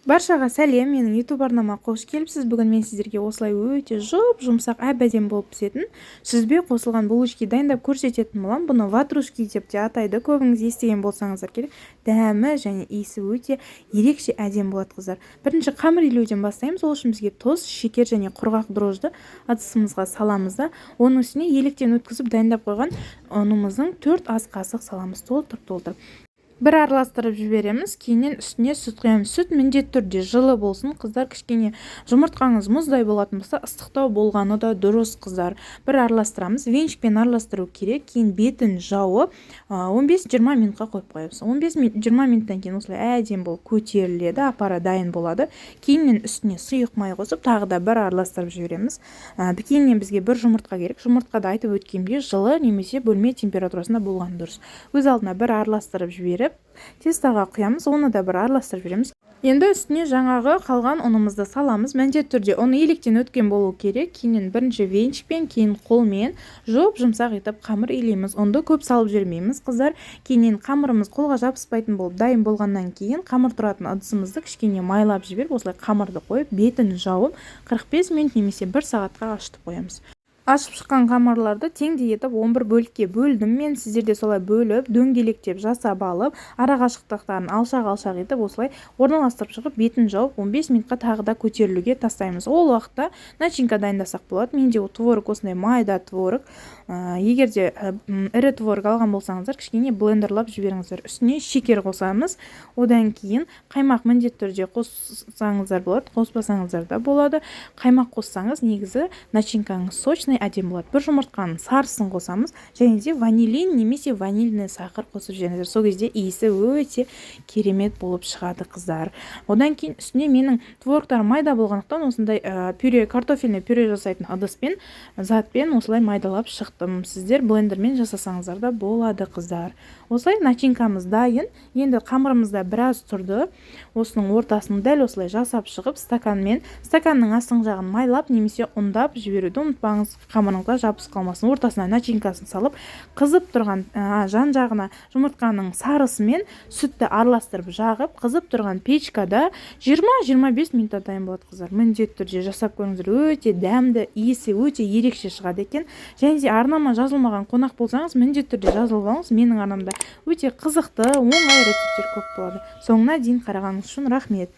Баршаға сәлем, менің YouTube арнама қош келіпсіз. Бүгін мен сіздерге осылай өте жұмсақ әп-әдемі болып пісетін сүзбе қосылған булочки дайындап көрсететін боламын. Бұны ватрушки деп те атайды. Көбіңіз естіген болсаңыздар керек. Дәмі және иісі өте ерекше әдемі болады, қыздар. Бірінші қамыр илеуден бастаймыз. Ол үшін бізге тұз, шекер және құрғақ дрожжды ыдысымызға саламыз да, оның үстіне електен өткізіп дайындап қойған ұнымыздың 4 ас қасық саламыз, толтырып. Бір араластырып жібереміз, кейіннен үстіне сүт құямыз. Сүт міндетті түрде жылы болсын, қыздар. Кішкене жұмыртқаңыз мұздай болатын болса, ыстықтау болғаны да дұрыс, қыздар. Бір араластырамыз, венчикпен араластыру керек. Кейін бетін жауып 15-20 минутқа қойып қоямыз. 15-20 минуттан кейін осылай әдемі болып көтеріледі, апара дайын болады. Кейіннен үстіне сұйық май қосып, тағы да бір араластырып жібереміз. Кейіннен бізге бір жұмыртқа керек. Жұмыртқада айтып өткендей жылы немесе бөлме температурасында болған дұрыс. Өз алдына бір араластырып жіберіп тестаға құямыз, оны да бір араластырып жібереміз. Енді үстіне жаңағы қалған ұнымызды саламыз. Міндетті түрде ұны електен өткен болу керек. Кейіннен бірінші венчикпен, кейін қолмен жұмсақ етіп қамыр илейміз. Ұнды көп салып жүрмейміз, қыздар. Кейіннен қамырымыз қолға жабыспайтын болып дайын болғаннан кейін қамыр тұратын ыдысымызды кішкене майлап жіберіп, осылай қамырды қойып, бетін жауып 45 минут немесе 1 сағатқа ашытып қоямыз. Ашып шыққан қамырларды теңдей етіп 11 бөлікке бөлдім мен. Сіздерде солай бөліп, дөңгелектеп жасап алып, ара қашықтықтарын алшақ етіп осылай орналастырып шығып, бетін жауып 15 минутқа тағы да көтерілуге тастаймыз. Ол уақытта начинка дайындасақ болады. Менде творог осындай майда творог. Егер де ірі творог алған болсаңыздар, кішкене блендерлап жіберіңіздер. Үстіне шекер қосамыз. Одан кейін қаймақ міндетті түрде қоссаңыздар болады, қоспасаңыздар да болады. Қаймақ қоссаңыз, негізі начинкаңыз сочный әдемі болады. Бір жұмыртқаның сарысын қосамыз, және де ванилин немесе ванильный сахар қосып жіберіңіздер. Сол кезде иісі өте керемет болып шығады, қыздар. Одан кейін үстіне менің творогтарым майда болғандықтан осындай картофельный пюре жасайтын ыдыспен, затпен осылай майдалап шықтым. Сіздер блендермен жасасаңыздар да болады, қыздар. Осылай начинкамыз дайын. Енді қамырымызда біраз тұрды. Осының ортасын дәл осылай жасап шығып, стаканның астың жағын майлап немесе ұндап жіберуді ұмытпаңыз. Қамырыңызға жабысып қалмасын. Ортасына начинкасын салып, қызып тұрған жан жағына жұмыртқаның сарысы мен сүтті араластырып жағып, қызып тұрған печкада 20-25 минутта дайын болады, қыздар. Міндетті түрде жасап көріңіздер. Өте дәмді, иісі өте ерекше шығады екен. Және де арнама жазылмаған қонақ болсаңыз, міндетті түрде жазылып алыңыз. Менің арнамда өте қызықты, оңай рецептер көп болады. Соңына дейін қарағаныңыз үшін рахмет.